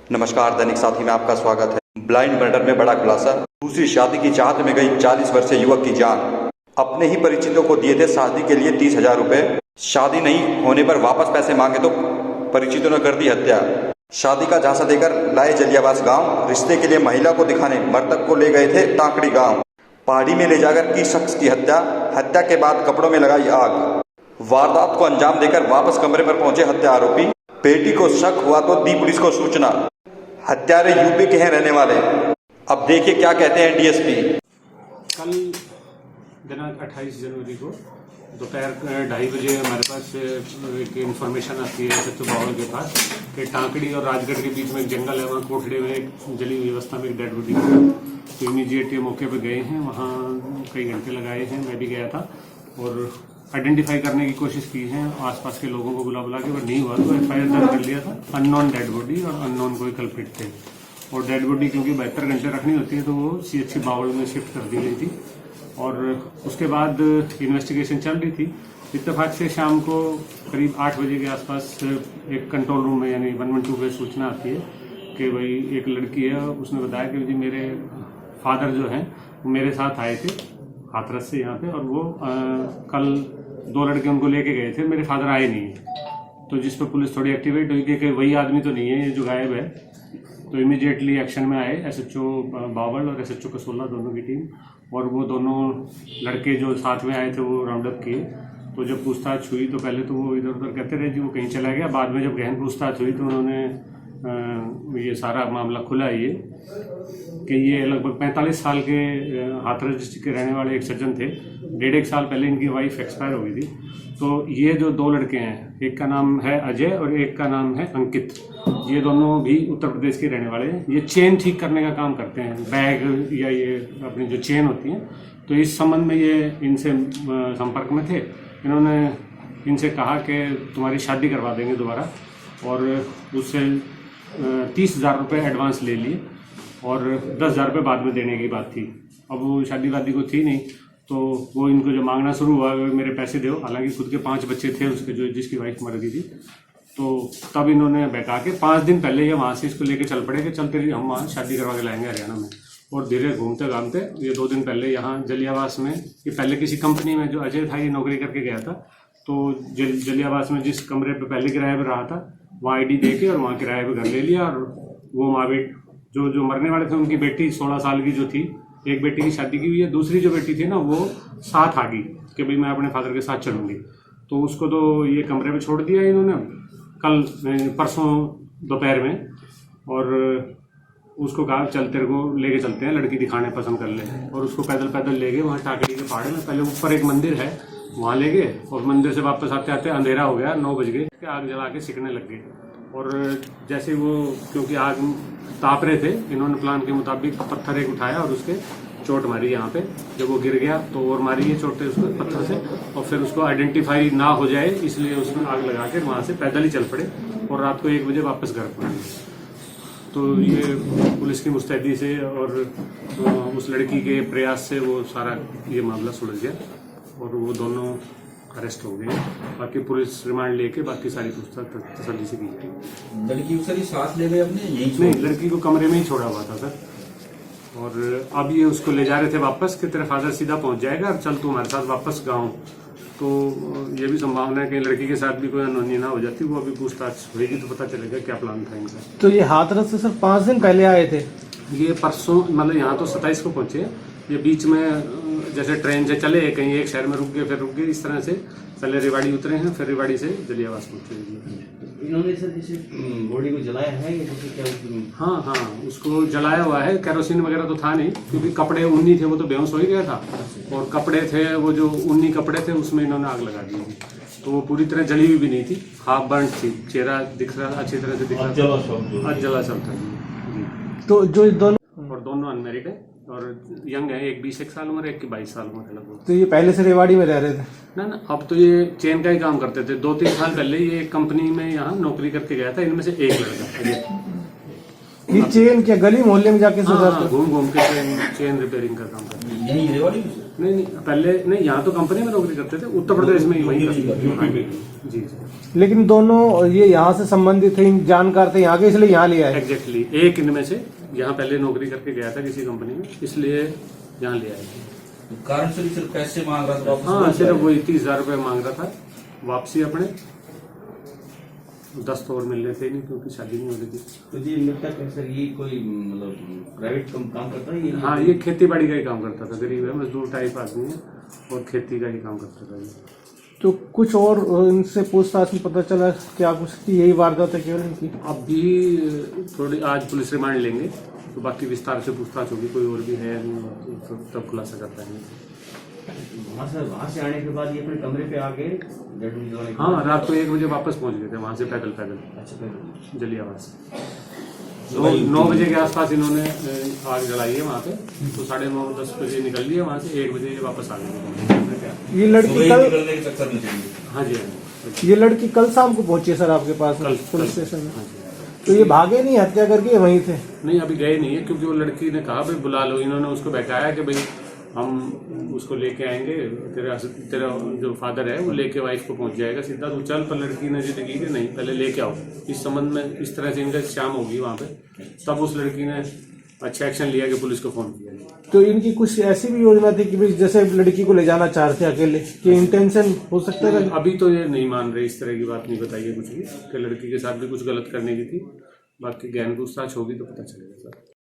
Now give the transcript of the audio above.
नमस्कार, दैनिक साथी में आपका स्वागत है। ब्लाइंड मर्डर में बड़ा खुलासा। दूसरी शादी की चाहत में गई 40 वर्षीय युवक की जान। अपने ही परिचितों को दिए थे शादी के लिए 30,000 रुपए। शादी नहीं होने पर वापस पैसे मांगे तो परिचितों ने कर दी हत्या। शादी का झांसा देकर लाए जलियावास गांव। रिश्ते के लिए महिला को दिखाने मृतक को ले गए थे टाकड़ी गांव। पहाड़ी में ले जाकर की शख्स की हत्या। हत्या के बाद कपड़ों में लगाई आग। वारदात को अंजाम देकर वापस कमरे पर पहुंचे हत्या आरोपी। बेटी को शक हुआ तो दी पुलिस को सूचना। हत्यारे यूपी के हैं रहने वाले। अब देखिए क्या कहते हैं डीएसपी। कल दिनांक 28 जनवरी को दोपहर 2:30 बजे हमारे पास एक इन्फॉर्मेशन आती है सत्तू बावल के पास कि टांकड़ी और राजगढ़ के बीच में एक जंगल है, वहाँ कोठड़े में एक जली हुई अवस्था में एक डेड बॉडी मिला। तो इमीडिएट ये मौके पर गए हैं, वहाँ कई घंटे लगाए हैं, मैं भी गया था और आइडेंटिफाई करने की कोशिश की है आसपास के लोगों को बुला के, पर नहीं हुआ तो एफआईआर दर्ज कर लिया था। अननोन डेड बॉडी और अननोन कोई कल्प्रिट थे और डेड बॉडी क्योंकि 72 घंटे रखनी होती है तो वो सीएचसी बावल में शिफ्ट कर दी गई थी और उसके बाद इन्वेस्टिगेशन चल रही थी। इत्तेफाक से शाम को करीब 8 बजे के आसपास एक कंट्रोल रूम में यानी 112 पे सूचना आती है कि भाई एक लड़की है, उसने बताया कि जी मेरे फादर जो हैं वो मेरे साथ आए थे हाथरस से यहाँ पे और वो कल 2 लड़के उनको लेके गए थे, मेरे फादर आए नहीं। तो जिस पर पुलिस थोड़ी एक्टिवेट हुई कि वही आदमी तो नहीं है ये जो गायब है। तो इमीडिएटली एक्शन में आए एसएचओ बावल और एसएचओ कसोला दोनों की टीम और वो दोनों लड़के जो साथ में आए थे वो राउंड अप किए। तो जब पूछताछ हुई तो पहले तो वो इधर उधर कहते रहे जी वो कहीं चला गया। बाद में जब गहन पूछताछ हुई तो उन्होंने ये सारा मामला खुला ये कि ये लगभग 45 साल के हाथरस डिस्ट्रिक्ट के रहने वाले एक सज्जन थे। 1.5 साल पहले इनकी वाइफ एक्सपायर हो गई थी। तो ये जो 2 लड़के हैं, एक का नाम है अजय और एक का नाम है अंकित, ये दोनों भी उत्तर प्रदेश के रहने वाले हैं। ये चेन ठीक करने का काम करते हैं, बैग या ये अपनी जो चेन होती हैं। तो इस संबंध में ये इनसे संपर्क में थे। इन्होंने इनसे कहा कि तुम्हारी शादी करवा देंगे दोबारा और उससे 30,000 रुपये एडवांस ले लिए और 10,000 रुपये बाद में देने की बात थी। अब वो शादी वादी को थी नहीं तो वो इनको जो मांगना शुरू हुआ मेरे पैसे दो। हालांकि खुद के 5 बच्चे थे उसके जो जिसकी वाइफ मर गई थी। तो तब इन्होंने बहका के 5 दिन पहले ये वहाँ से इसको लेके चल पड़े कि चल तेरी हम वहाँ शादी करवा के लाएंगे हरियाणा में। और धीरे घूमते घामते ये 2 दिन पहले यहाँ जलियावास में, ये पहले किसी कंपनी में जो अजय था ये नौकरी करके गया था। तो जलियावास में जिस कमरे पे पहले किराए पर रहा था वहाँ आईडी दे के और वहाँ किराए पे घर ले लिया। और वो माँ बेट जो मरने वाले थे उनकी बेटी 16 साल की जो थी, एक बेटी की शादी की हुई है, दूसरी जो बेटी थी ना वो साथ आ गई कि भाई मैं अपने फादर के साथ चलूँगी। तो उसको तो ये कमरे में छोड़ दिया इन्होंने कल परसों दोपहर में और उसको कहा चल तेरे को लेके चलते हैं, लड़की दिखाने पसंद कर ले। और उसको पैदल ले गए वहाँ टाकड़ी के पहाड़ में। पहले ऊपर एक मंदिर है वहाँ ले गए और मंदिर से वापस आते आते अंधेरा हो गया, 9 बज गए। आग जला के सिकने लग गए और जैसे वो क्योंकि आग ताप रहे थे इन्होंने प्लान के मुताबिक पत्थर एक उठाया और उसके चोट मारी यहाँ पे। जब वो गिर गया तो और मारी ये चोटें उसको पत्थर से और फिर उसको आइडेंटिफाई ना हो जाए इसलिए उसमें आग लगा के वहाँ से पैदल ही चल पड़े और रात को 1 बजे वापस घर पहुँचे। तो ये पुलिस की मुस्तैदी से और उस लड़की के प्रयास से वो सारा ये मामला सुलझ गया और वो दोनों अरेस्ट हो गए। बाकी पुलिस रिमांड लेके बाकी सारी पूछताछ तसल्ली से की जाएगी। लड़की को सर साथ ले गए अपने यहीं? नहीं, लड़की को कमरे में ही छोड़ा हुआ था सर और अब ये उसको ले जा रहे थे वापस कि तेरा फादर सीधा पहुंच जाएगा और चल तू हमारे साथ वापस गाँव। तो ये भी संभावना है कि लड़की के साथ भी कोई अनहोनी ना हो जाती। वो अभी पूछताछ होगी तो पता चलेगा क्या प्लान था इनका। तो ये हाथरस से सर 5 दिन पहले आए थे? ये परसों मतलब यहाँ तो 27 को पहुंचे। ये बीच में जैसे ट्रेन से चले कहीं एक शहर में रुक गए फिर रुक गए, इस तरह से पहले रेवाड़ी उतरे हैं फिर रेवाड़ी से जलियावास पहुंचे। इन्होंने सर जैसे बॉडी को जलाया है या जैसे क्या? हाँ, उसको जलाया हुआ है। केरोसिन वगैरह तो था नहीं क्योंकि कपड़े ऊनी थे, वो तो बेहोश हो ही गया था और कपड़े थे वो जो ऊनी कपड़े थे उसमें इन्होंने आग लगा दी थी। तो वो पूरी तरह जली हुई भी नहीं थी, हाफ बर्न थी, चेहरा दिख रहा था अच्छी तरह से दिख रहा था, जला सब था। तो जो दोनों और दोनों अनमेरिड है और यंग है, एक 21 साल उम्र है, एक की 22 साल उम्र है लगभग। तो ये पहले से रेवाड़ी में रह रहे थे? ना अब तो ये चेन का ही काम करते थे। 2-3 साल पहले ये एक कंपनी में यहाँ नौकरी करके गया था। इनमें से एक लड़का ये चेन क्या गली मोहल्ले में जाके हाँ, सुधारते? घूम घूम के चेन रिपेयरिंग का काम करते हैं। यही रेवाड़ी में? नहीं पहले नहीं, यहाँ तो कंपनी में नौकरी करते थे, उत्तर प्रदेश में ही वही करते थे। हाँ, जी जी लेकिन दोनों ये यहाँ से संबंधित थे, जानकार थे यहाँ के, इसलिए यहाँ ले आए। एग्जैक्टली। एक इनमें से यहाँ पहले नौकरी करके गया था किसी कंपनी में, इसलिए यहाँ ले आए थे। तो कारण सिर्फ पैसे मांग रहा था वापस? हाँ, सिर्फ वही 30,000 रुपये मांग रहा था वापसी अपने। 10 तो और मिल रहे थे नहीं, क्योंकि शादी नहीं हो रही थी। तो ये मृतक है सर, ये कोई मतलब प्राइवेट काम करता है? ये हाँ, ये खेती बाड़ी का ही काम करता था, गरीब है, मजदूर टाइप आदमी है और खेती का ही काम करता था ये। तो कुछ और इनसे पूछताछ में पता चला क्या कुछ की यही वारदात है केवल इनकी? अभी थोड़ी आज पुलिस रिमांड लेंगे, तो बाकी विस्तार से पूछताछ होगी, कोई और भी है तो तब खुलासा कर पाएंगे। वहाँ से आने के बाद ये अपने कमरे पे आ गए डेड बॉडी जलाने के हाँ, बाद? रात को 1 बजे वापस पहुंच गए थे वहां से पैदल। अच्छा, फिर जलियावाला से 9 बजे के आसपास इन्होंने आग जलाई है वहाँ पे, तो 9:30-10 बजे निकल लिए वहाँ से, 1 बजे ये वापस आ गए। ये लड़की सुबह कल निकलने के चक्कर में चली गई। हाँ जी, हाँ जी, ये लड़की कल शाम को पहुंची है सर आपके पास कल पुलिस स्टेशन में? हाँ जी। तो ये भागे नहीं, हत्या करके ये वहीं थे? नहीं, अभी गए नहीं है, क्योंकि वो लड़की ने कहा भाई बुला लो। इन्होंने उसको बैठाया कि भाई हम उसको लेके आएंगे, तेरा जो फादर है वो लेके वाइफ को पहुंच जाएगा सीधा, तो चल। पर लड़की ने जिद की कि नहीं, पहले लेके आओ। इस संबंध में इस तरह से इनका शाम होगी वहाँ पे, तब उस लड़की ने अच्छा एक्शन लिया कि पुलिस को फोन किया। तो इनकी कुछ ऐसी भी योजना थी कि भाई जैसे लड़की को ले जाना चाहते थे अकेले, कि इंटेंशन हो सकता है? अभी तो ये नहीं मान रहे, इस तरह की बात नहीं बताई है कुछ भी कि लड़की के साथ भी कुछ गलत करने की थी। बाकी गहन पूछताछ होगी तो पता चलेगा सर।